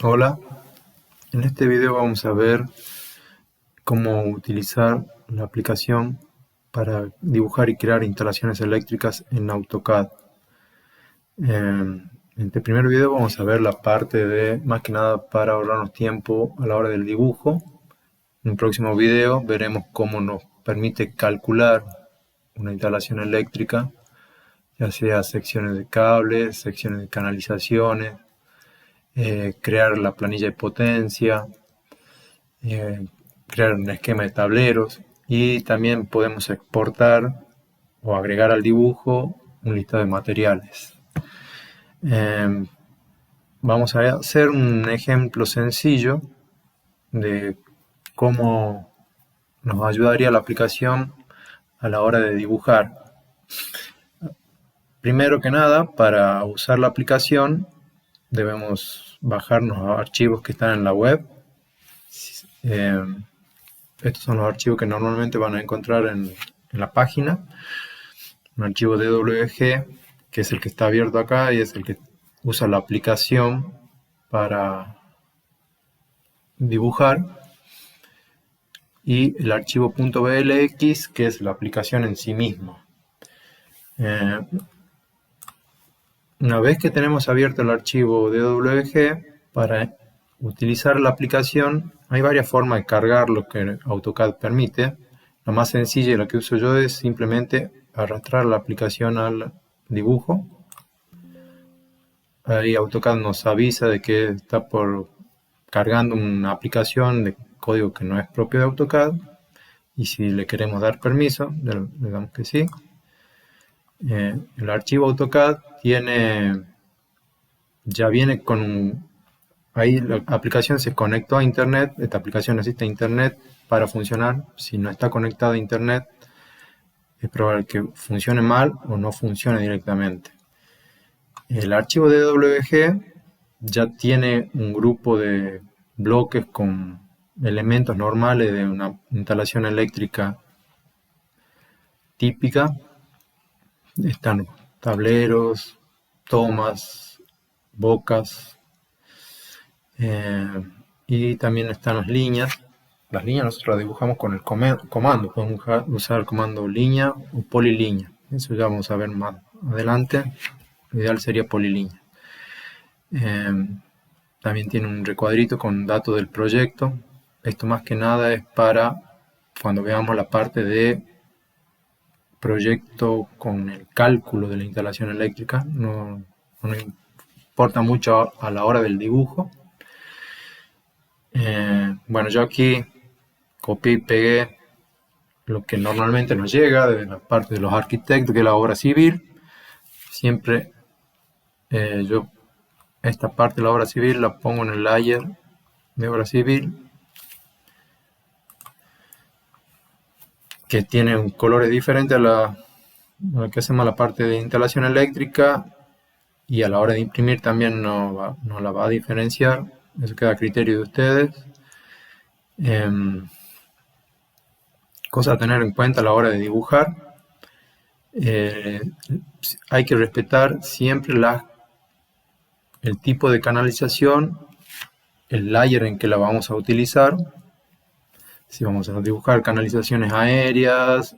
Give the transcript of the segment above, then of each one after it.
Hola, en este video vamos a ver cómo utilizar la aplicación para dibujar y crear instalaciones eléctricas en AutoCAD. En este primer video vamos a ver la parte de, más que nada, para ahorrarnos tiempo a la hora del dibujo. En el próximo video veremos cómo nos permite calcular una instalación eléctrica, ya sea secciones de cables, secciones de canalizaciones, crear la planilla de potencia, eh, crear un esquema de tableros y también podemos exportar o agregar al dibujo un listado de materiales. Eh, Vamos a hacer un ejemplo sencillo de cómo nos ayudaría la aplicación a la hora de dibujar. Primero que nada, para usar la aplicación debemos bajarnos los archivos que están en la web. Eh, Estos son los archivos que normalmente van a encontrar en la página. Un archivo DWG, que es el que está abierto acá y es el que usa la aplicación para dibujar. Y el archivo .blx, que es la aplicación en sí misma. Una vez que tenemos abierto el archivo DWG, para utilizar la aplicación hay varias formas de cargar lo que AutoCAD permite. La más sencilla y la que uso yo es simplemente arrastrar la aplicación al dibujo. Ahí AutoCAD nos avisa de que está cargando una aplicación de código que no es propio de AutoCAD. Y si le queremos dar permiso, le damos que sí. El archivo AutoCAD ya viene con ahí la aplicación se conectó a internet. Esta aplicación necesita internet para funcionar. Si no está conectada a internet, es probable que funcione mal o no funcione directamente. El archivo DWG ya tiene un grupo de bloques con elementos normales de una instalación eléctrica típica. Están tableros, tomas, bocas, y también están las líneas. Las líneas nosotros las dibujamos con el comando. Podemos usar el comando línea o polilínea. Eso ya vamos a ver más adelante. Lo ideal sería polilínea. También tiene un recuadrito con datos del proyecto. Esto más que nada es para cuando veamos la parte de proyecto con el cálculo de la instalación eléctrica. No nos importa mucho a la hora del dibujo. Bueno, yo aquí copié y pegué lo que normalmente nos llega de la parte de los arquitectos, que es la obra civil. Siempre yo esta parte de la obra civil la pongo en el layer de obra civil, que tiene un colores diferente a la que hacemos la parte de instalación eléctrica, y a la hora de imprimir también no la va a diferenciar. Eso queda a criterio de ustedes. Cosa a tener en cuenta a la hora de dibujar. Hay que respetar siempre el tipo de canalización, el layer en que la vamos a utilizar. Si vamos a dibujar canalizaciones aéreas,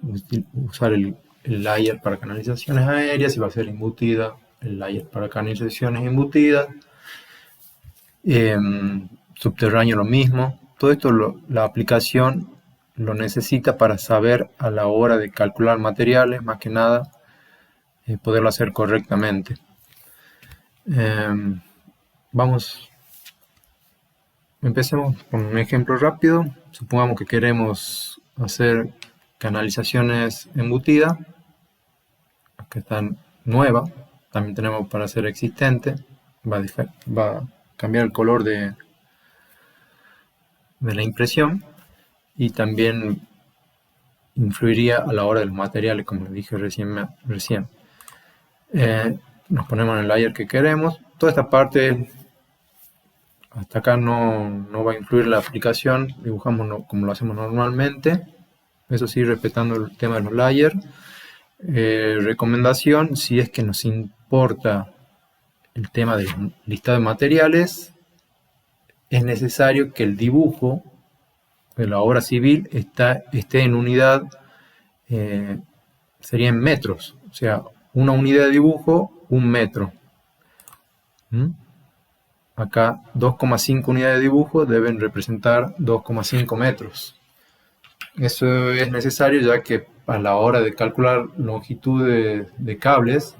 usar el layer para canalizaciones aéreas. Si va a ser embutida, el layer para canalizaciones embutidas. Subterráneo lo mismo. Todo esto la aplicación lo necesita para saber a la hora de calcular materiales, más que nada, poderlo hacer correctamente. Empecemos con un ejemplo rápido. Supongamos que queremos hacer canalizaciones embutidas. Acá está nueva. También tenemos para hacer existente. Va a cambiar el color de la impresión, y también influiría a la hora de los materiales, como les dije recién. Nos ponemos en el layer que queremos. Toda esta parte hasta acá no va a influir la aplicación. Dibujamos como lo hacemos normalmente, eso sí, respetando el tema de los layers. Recomendación: si es que nos importa el tema del listado de materiales, es necesario que el dibujo de la obra civil esté en unidad, sería en metros, o sea, una unidad de dibujo, 1 metro. Acá 2,5 unidades de dibujo deben representar 2,5 metros. Eso es necesario ya que a la hora de calcular longitud de cables,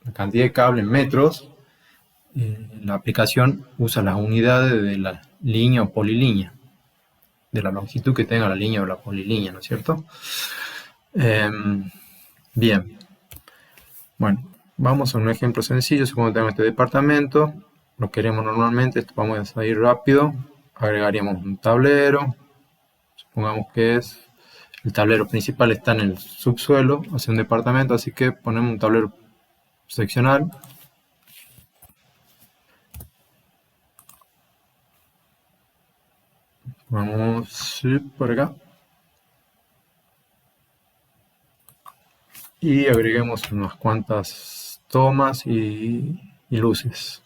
la cantidad de cables en metros, la aplicación usa las unidades de la línea o polilínea, de la longitud que tenga la línea o la polilínea, ¿no es cierto? Bien, bueno, vamos a un ejemplo sencillo. Supongamos que tenemos este departamento, lo queremos normalmente, vamos a ir rápido, agregaríamos un tablero, supongamos que el tablero principal está en el subsuelo, hacia un departamento, así que ponemos un tablero seccional. Vamos por acá. Y agreguemos unas cuantas tomas y luces.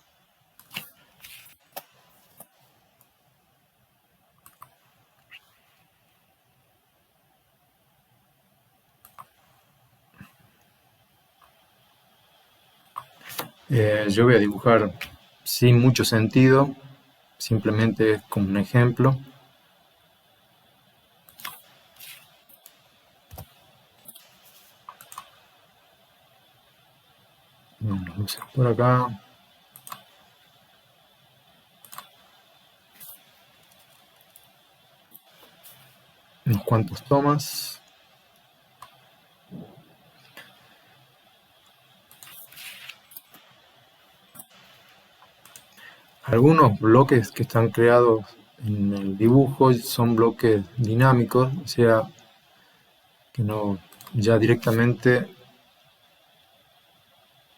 Yo voy a dibujar sin mucho sentido, simplemente como un ejemplo. Unas luces por acá. Unos cuantos tomas. Algunos bloques que están creados en el dibujo son bloques dinámicos, o sea, que no ya directamente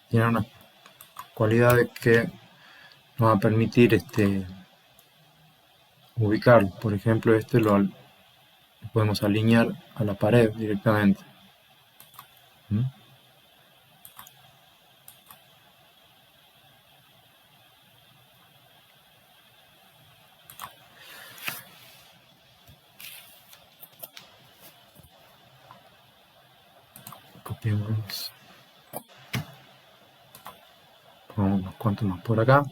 tienen unas cualidades que nos van a permitir ubicarlo. Por ejemplo, lo podemos alinear a la pared directamente. Copiamos. Ponemos unos cuantos más por acá.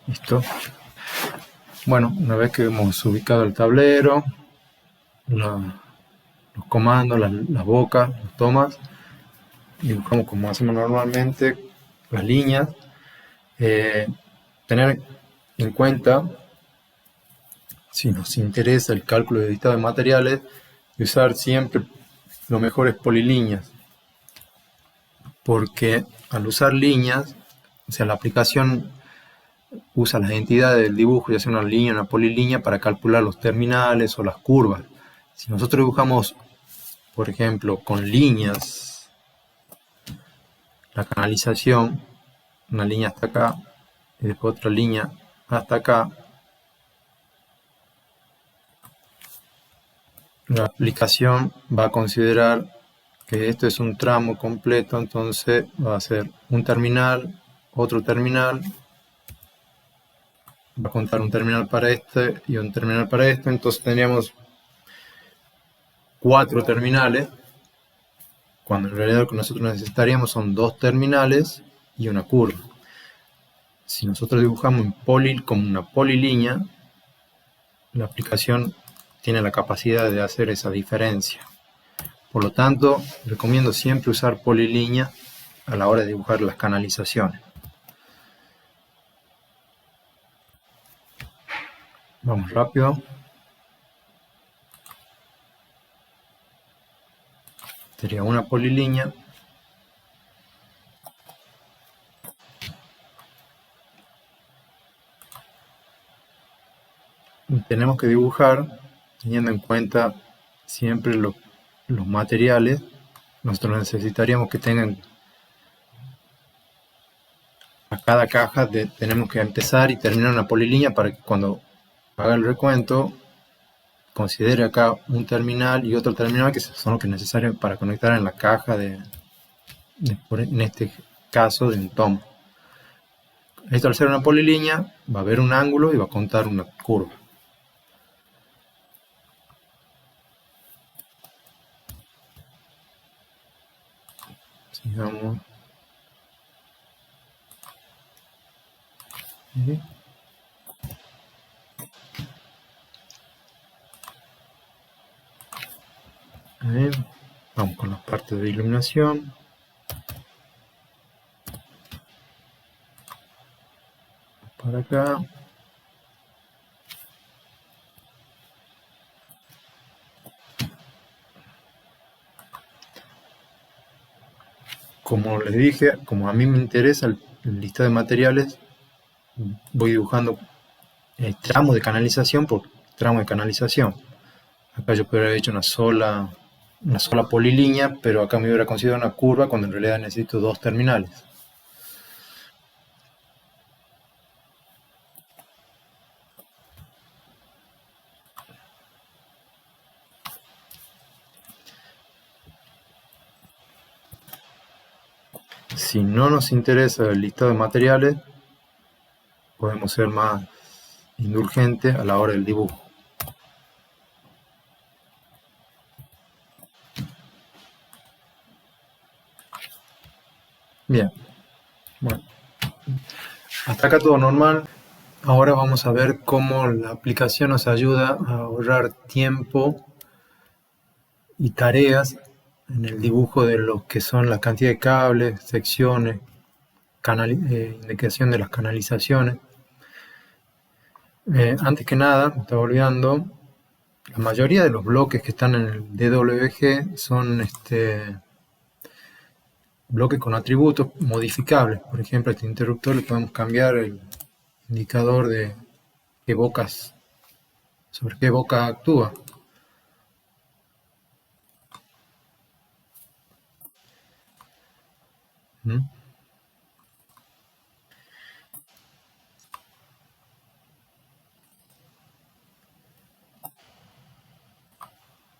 Listo. Bueno, una vez que hemos ubicado el tablero, los comandos, las bocas, las tomas, dibujamos como hacemos normalmente las líneas. Tener en cuenta, si nos interesa el cálculo de listado de materiales, de usar siempre lo mejor es polilíneas, porque al usar líneas, o sea, la aplicación usa las entidades del dibujo, ya sea una línea o una polilínea, para calcular los terminales o las curvas. Si nosotros dibujamos, por ejemplo, con líneas, la canalización, una línea hasta acá, y después otra línea hasta acá, la aplicación va a considerar que esto es un tramo completo, entonces va a ser un terminal, otro terminal, va a contar un terminal para este y un terminal para este, entonces tendríamos 4 terminales, cuando en realidad lo que nosotros necesitaríamos son 2 terminales y una curva. Si nosotros dibujamos como una polilínea, la aplicación tiene la capacidad de hacer esa diferencia. Por lo tanto, recomiendo siempre usar polilínea a la hora de dibujar las canalizaciones. Vamos rápido. Sería una polilínea. Y tenemos que dibujar teniendo en cuenta siempre los materiales. Nosotros necesitaríamos que tengan las cada caja tenemos que empezar y terminar una polilínea para que cuando haga el recuento considere acá un terminal y otro terminal que son los que es necesario para conectar en la caja en este caso de un tomo. Esto, al ser una polilínea, va a haber un ángulo y va a contar una curva. Sigamos. Vamos con la parte de iluminación. Para acá. Como les dije, como a mí me interesa el listado de materiales, voy dibujando tramos de canalización por tramo de canalización. Acá yo podría haber hecho una sola polilínea, pero acá me hubiera considerado una curva cuando en realidad necesito dos terminales. Si no nos interesa el listado de materiales, podemos ser más indulgentes a la hora del dibujo. Bien, bueno, hasta acá todo normal. Ahora vamos a ver cómo la aplicación nos ayuda a ahorrar tiempo y tareas en el dibujo de lo que son la cantidad de cables, secciones, indicación de las canalizaciones. Antes que nada, me estaba olvidando, la mayoría de los bloques que están en el DWG son bloques con atributos modificables. Por ejemplo, a este interruptor le podemos cambiar el indicador de sobre qué boca actúa.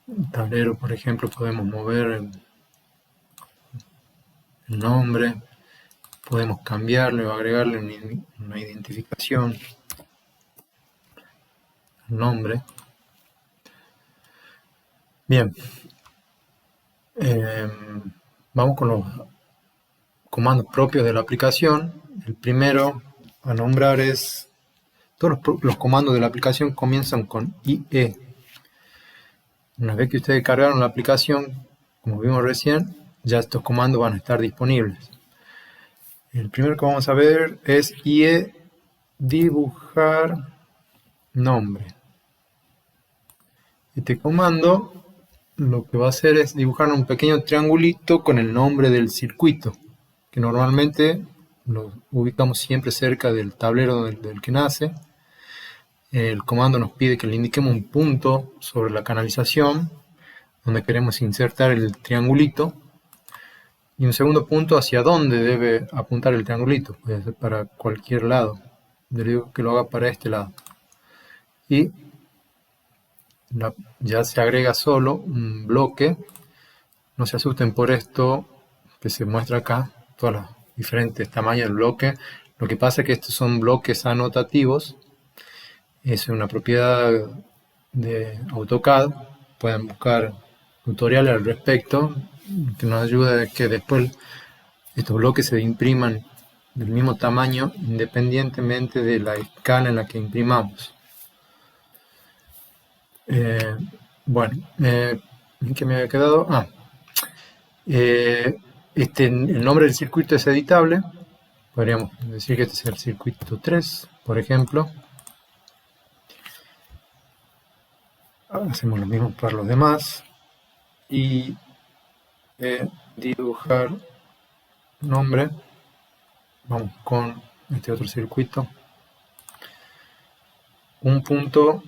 El tablero, por ejemplo, podemos mover el nombre, podemos cambiarle o agregarle una identificación al nombre. Bien, vamos con los comandos propios de la aplicación. El primero a nombrar es, todos los comandos de la aplicación comienzan con IE. Una vez que ustedes cargaron la aplicación, como vimos recién, ya estos comandos van a estar disponibles. El primero que vamos a ver es IE dibujar nombre. Este comando lo que va a hacer es dibujar un pequeño triangulito con el nombre del circuito, que normalmente lo ubicamos siempre cerca del tablero del que nace. El comando nos pide que le indiquemos un punto sobre la canalización donde queremos insertar el triangulito y un segundo punto hacia dónde debe apuntar el triangulito. Puede ser para cualquier lado. Le digo que lo haga para este lado. Y ya se agrega solo un bloque. No se asusten por esto que se muestra acá, todos los diferentes tamaños del bloque. Lo que pasa es que estos son bloques anotativos. Es una propiedad de AutoCAD. Pueden buscar tutoriales al respecto que nos ayuda a que después estos bloques se impriman del mismo tamaño independientemente de la escala en la que imprimamos. Bueno, ¿en qué me había quedado? El nombre del circuito es editable. Podríamos decir que este es el circuito 3, por ejemplo. Hacemos lo mismo para los demás. Y dibujar nombre. Vamos con este otro circuito. Un punto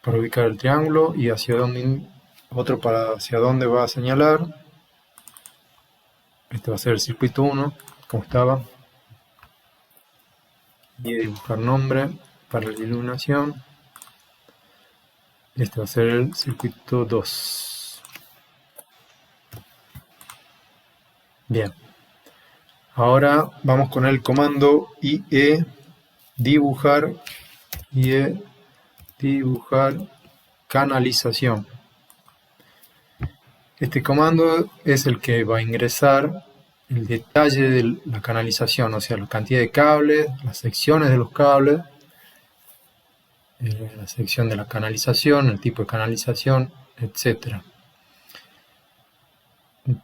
para ubicar el triángulo y otro para hacia dónde va a señalar. Este va a ser el circuito 1, como estaba. y dibujar nombre para la iluminación. Este va a ser el circuito 2. Bien. Ahora vamos con el comando IE dibujar canalización. Este comando es el que va a ingresar el detalle de la canalización, o sea, la cantidad de cables, las secciones de los cables, la sección de la canalización, el tipo de canalización, etc.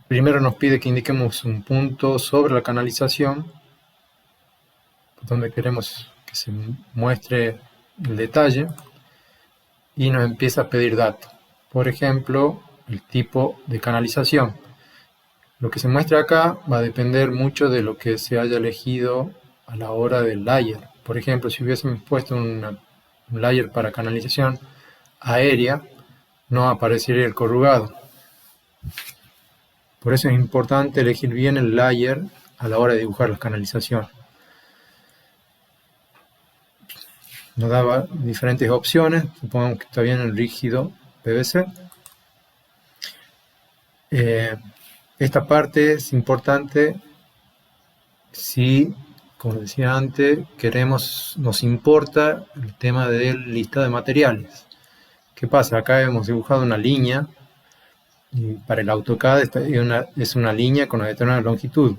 Primero nos pide que indiquemos un punto sobre la canalización, donde queremos que se muestre el detalle, y nos empieza a pedir datos. Por ejemplo, el tipo de canalización. Lo que se muestra acá va a depender mucho de lo que se haya elegido a la hora del layer. Por ejemplo, si hubiésemos puesto un layer para canalización aérea, no aparecería el corrugado. Por eso es importante elegir bien el layer a la hora de dibujar la canalización. Nos daba diferentes opciones. Supongamos que está bien el rígido PVC. Esta parte es importante si, como decía antes, nos importa el tema del listado de materiales. ¿Qué pasa? Acá hemos dibujado una línea, y para el AutoCAD es una línea con una determinada longitud,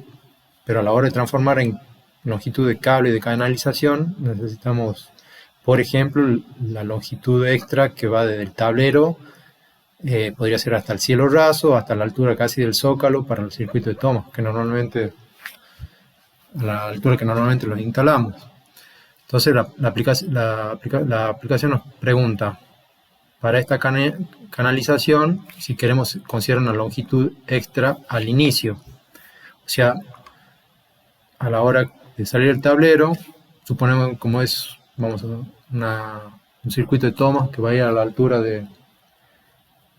pero a la hora de transformar en longitud de cable de canalización necesitamos, por ejemplo, la longitud extra que va desde el tablero, podría ser hasta el cielo raso, hasta la altura casi del zócalo para el circuito de toma, que normalmente a la altura que normalmente los instalamos. Entonces la aplicación nos pregunta, para esta canalización, si queremos considerar una longitud extra al inicio. O sea, a la hora de salir del tablero, suponemos como es, un circuito de toma que va a ir a la altura de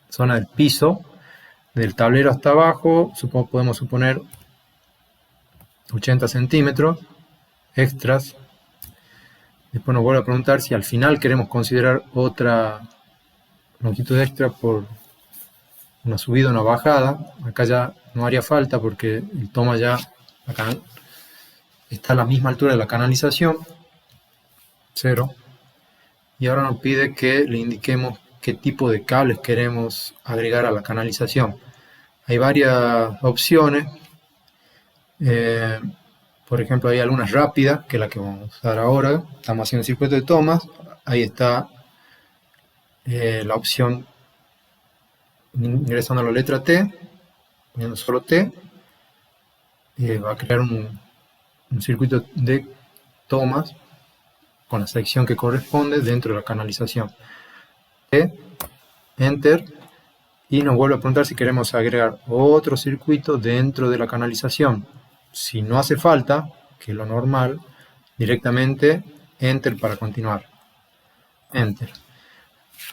zona del piso, del tablero hasta abajo, podemos suponer 80 centímetros extras. Después nos vuelve a preguntar si al final queremos considerar otra longitud extra por una subida o una bajada. Acá ya no haría falta porque el toma ya acá está a la misma altura de la canalización, 0. Y ahora nos pide que le indiquemos qué tipo de cables queremos agregar a la canalización. Hay varias opciones. Por ejemplo, hay algunas rápidas, que es la que vamos a usar ahora. Estamos haciendo el circuito de tomas. Ahí está la opción ingresando la letra T, poniendo solo T. Va a crear un circuito de tomas con la sección que corresponde dentro de la canalización. T, Enter, y nos vuelve a preguntar si queremos agregar otro circuito dentro de la canalización. Si no hace falta, que es lo normal, directamente Enter para continuar. Enter.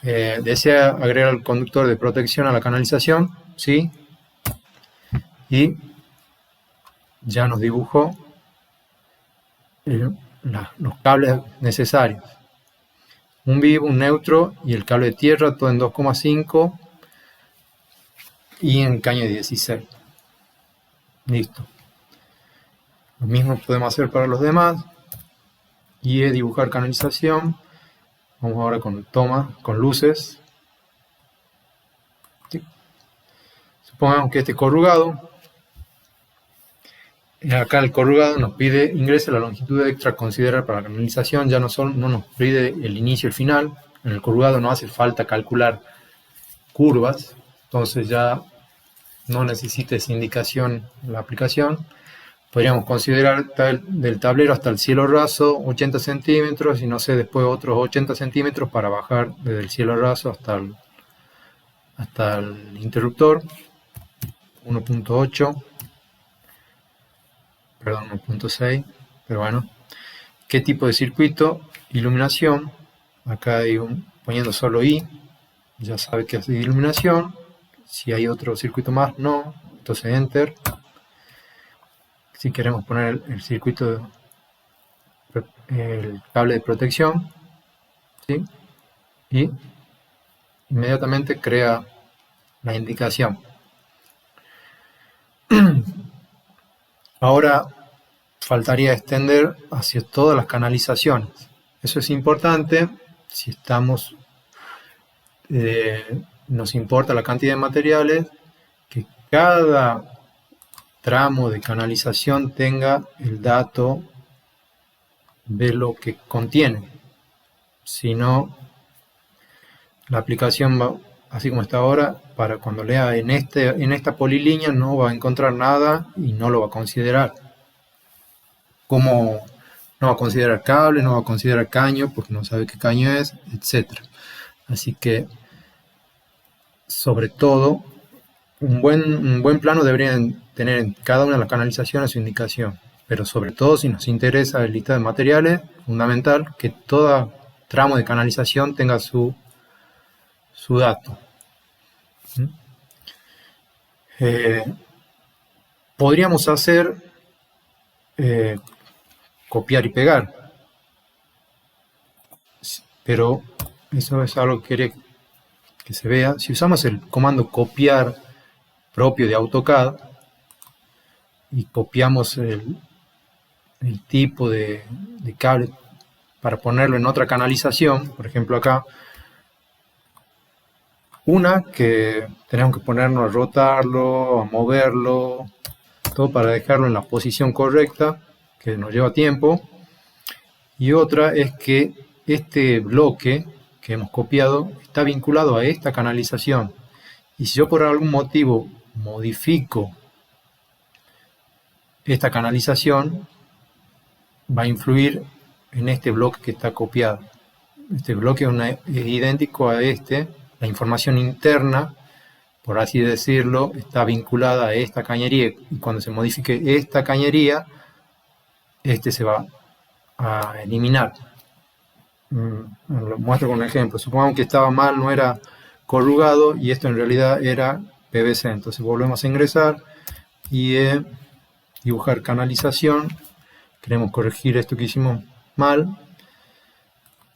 ¿Desea agregar el conductor de protección a la canalización? Sí. Y ya nos dibujó los cables necesarios. Un vivo, un neutro y el cable de tierra, todo en 2,5 y en caña de 16. Listo. Lo mismo podemos hacer para los demás. Y dibujar canalización. Vamos ahora con toma, con luces. ¿Sí? Supongamos que este corrugado. Acá el corrugado nos pide ingrese la longitud extra a considerar para la canalización. Ya no nos pide el inicio y el final. En el corrugado no hace falta calcular curvas. Entonces ya no necesita esa indicación la aplicación. Podríamos considerar del tablero hasta el cielo raso 80 centímetros y no sé, después otros 80 centímetros para bajar desde el cielo raso hasta el interruptor. 1.8, perdón, 1.6, pero bueno. ¿Qué tipo de circuito? Iluminación. Acá hay poniendo solo I, ya sabe que es de iluminación. Si hay otro circuito más, no. Entonces Enter. Si queremos poner el circuito el cable de protección, ¿sí? Y inmediatamente crea la indicación. Ahora faltaría extender hacia todas las canalizaciones. Eso es importante si nos importa la cantidad de materiales, que cada tramo de canalización tenga el dato de lo que contiene. Si no, la aplicación va, así como está ahora, para cuando lea en esta polilínea no va a encontrar nada y no lo va a considerar. Como no va a considerar cable, no va a considerar caño, porque no sabe qué caño es, etc. Así que, sobre todo, un buen plano debería tener en cada una de las canalizaciones su indicación. Pero sobre todo, si nos interesa el listado de materiales, fundamental que todo tramo de canalización tenga su dato. Podríamos hacer copiar y pegar, pero eso es algo que quería que se vea. Si usamos el comando copiar propio de AutoCAD y copiamos el tipo de cable para ponerlo en otra canalización, por ejemplo acá, una que tenemos que ponernos a rotarlo, a moverlo, todo para dejarlo en la posición correcta, que nos lleva tiempo. Y otra es que este bloque que hemos copiado está vinculado a esta canalización. Y si yo por algún motivo modifico esta canalización, va a influir en este bloque que está copiado. Este bloque es idéntico a este. La información interna, por así decirlo, está vinculada a esta cañería. Y cuando se modifique esta cañería, este se va a eliminar. Lo muestro con un ejemplo. Supongamos que estaba mal, no era corrugado y esto en realidad era PVC. Entonces volvemos a ingresar y dibujar canalización. Queremos corregir esto que hicimos mal.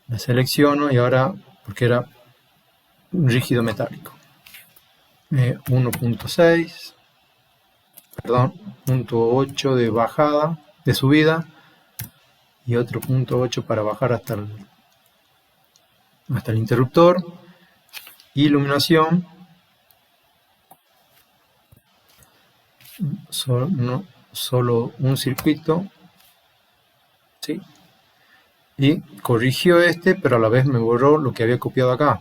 La selecciono y ahora, porque era rígido metálico. 1.6, perdón, 0.8 de bajada, de subida, y otro 0.8 para bajar hasta el interruptor. Iluminación, solo un circuito, ¿sí? Y corrigió pero a la vez me borró lo que había copiado acá,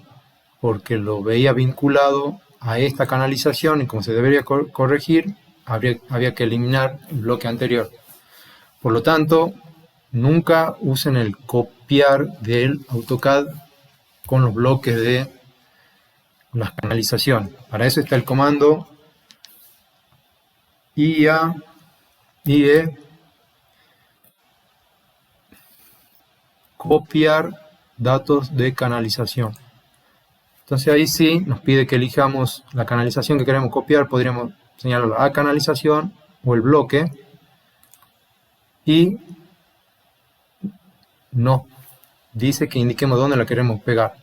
porque lo veía vinculado a esta canalización y como se debería corregir, había que eliminar el bloque anterior. Por lo tanto, nunca usen el copiar del AutoCAD con los bloques de las canalizaciones. Para eso está el comando IE copiar datos de canalización. Entonces ahí sí nos pide que elijamos la canalización que queremos copiar. Podríamos señalarlo a canalización o el bloque y nos dice que indiquemos dónde la queremos pegar.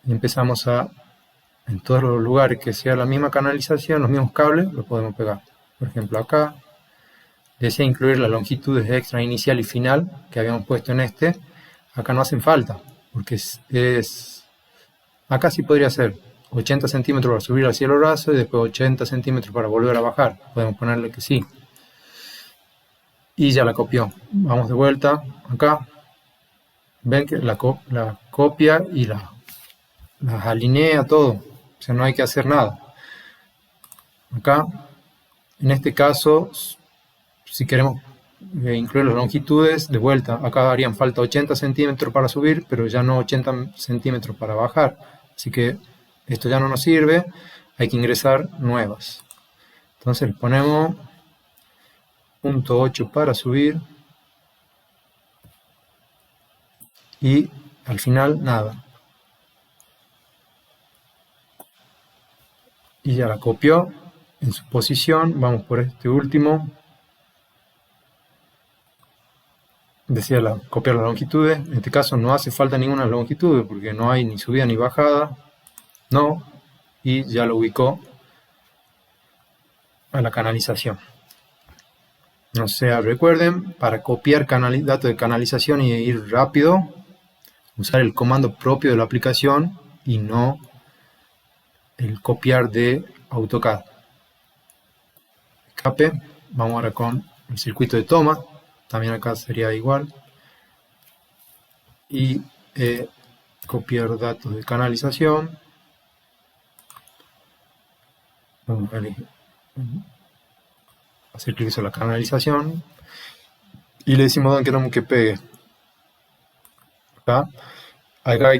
Y empezamos en todos los lugares que sea la misma canalización, los mismos cables, lo podemos pegar. Por ejemplo acá desea incluir las longitudes extra inicial y final que habíamos puesto en acá no hacen falta, porque acá sí podría ser 80 centímetros para subir al cielo raso y después 80 centímetros para volver a bajar. Podemos ponerle que sí. Y ya la copió. Vamos de vuelta acá. Ven que la copia y las alinea todo. O sea, no hay que hacer nada. Acá, en este caso, si queremos incluir las longitudes, de vuelta, acá harían falta 80 centímetros para subir, pero ya no 80 centímetros para bajar. Así que esto ya no nos sirve, hay que ingresar nuevas. Entonces le ponemos 0.8 para subir y al final nada. Y ya la copió en su posición. Vamos por este último. decía copiar las longitudes. En este caso no hace falta ninguna longitud porque no hay ni subida ni bajada. No. Y ya lo ubicó a la canalización. O sea, recuerden, para copiar datos de canalización y ir rápido, usar el comando propio de la aplicación y no el copiar de AutoCAD. Escape. Vamos ahora con el circuito de toma. También acá sería igual. Y copiar datos de canalización. Vamos a hacer clic sobre la canalización. Y le decimos dónde queremos que pegue. Acá. Acá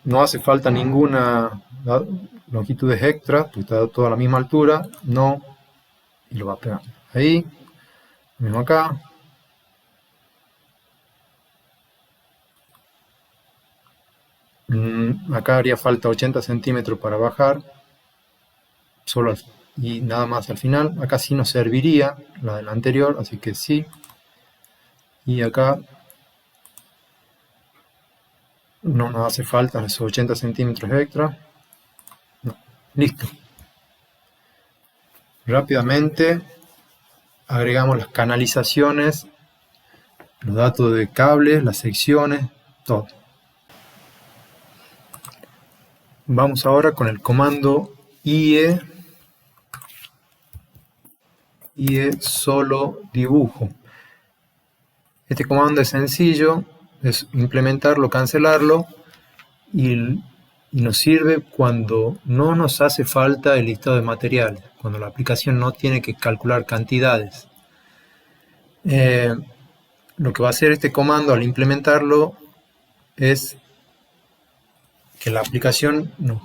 no hace falta ninguna longitudes extra, porque está todo a la misma altura. No. Y lo va a pegar. Ahí. Mismo acá. Acá haría falta 80 centímetros para bajar. Y nada más al final. Acá sí nos serviría la del anterior, así que sí. Y acá no nos hace falta esos 80 centímetros extra. No. Listo. Rápidamente agregamos las canalizaciones, los datos de cables, las secciones, todo. Vamos ahora con el comando IE solo dibujo. Este comando es sencillo, es implementarlo, cancelarlo y nos sirve cuando no nos hace falta el listado de materiales, cuando la aplicación no tiene que calcular cantidades. Lo que va a hacer este comando al implementarlo es que la aplicación nos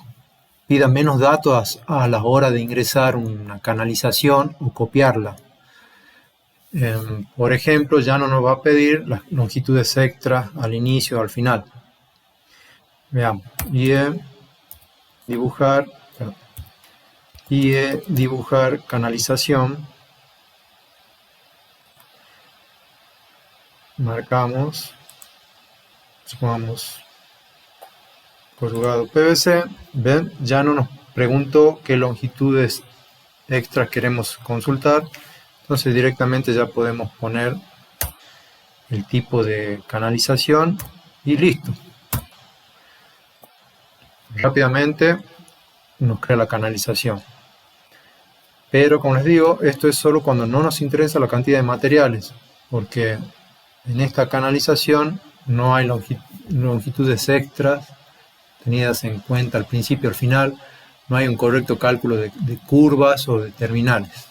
pida menos datos a la hora de ingresar una canalización o copiarla. Por ejemplo, ya no nos va a pedir las longitudes extras al inicio o al final. Veamos. Dibujar canalización. Marcamos. Supongamos corrugado PVC. Ven, ya no nos preguntó qué longitudes extras queremos consultar. Entonces directamente ya podemos poner el tipo de canalización y listo. Rápidamente nos crea la canalización. Pero como les digo, esto es solo cuando no nos interesa la cantidad de materiales, porque en esta canalización no hay longitudes extras tenidas en cuenta al principio o al final, no hay un correcto cálculo de curvas o de terminales.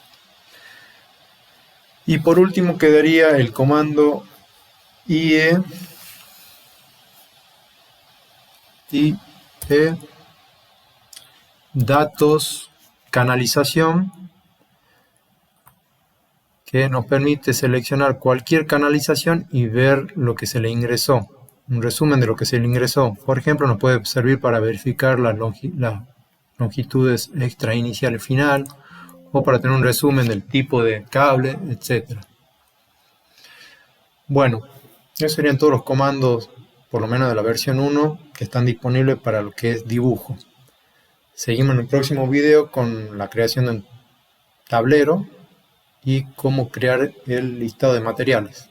Y por último quedaría el comando IE datos canalización, que nos permite seleccionar cualquier canalización y ver lo que se le ingresó, un resumen de lo que se le ingresó. Por ejemplo, nos puede servir para verificar las longitudes extra inicial y final, o para tener un resumen del tipo de cable, etc. Bueno, esos serían todos los comandos, por lo menos de la versión 1, que están disponibles para lo que es dibujo. Seguimos en el próximo video con la creación de un tablero y cómo crear el listado de materiales.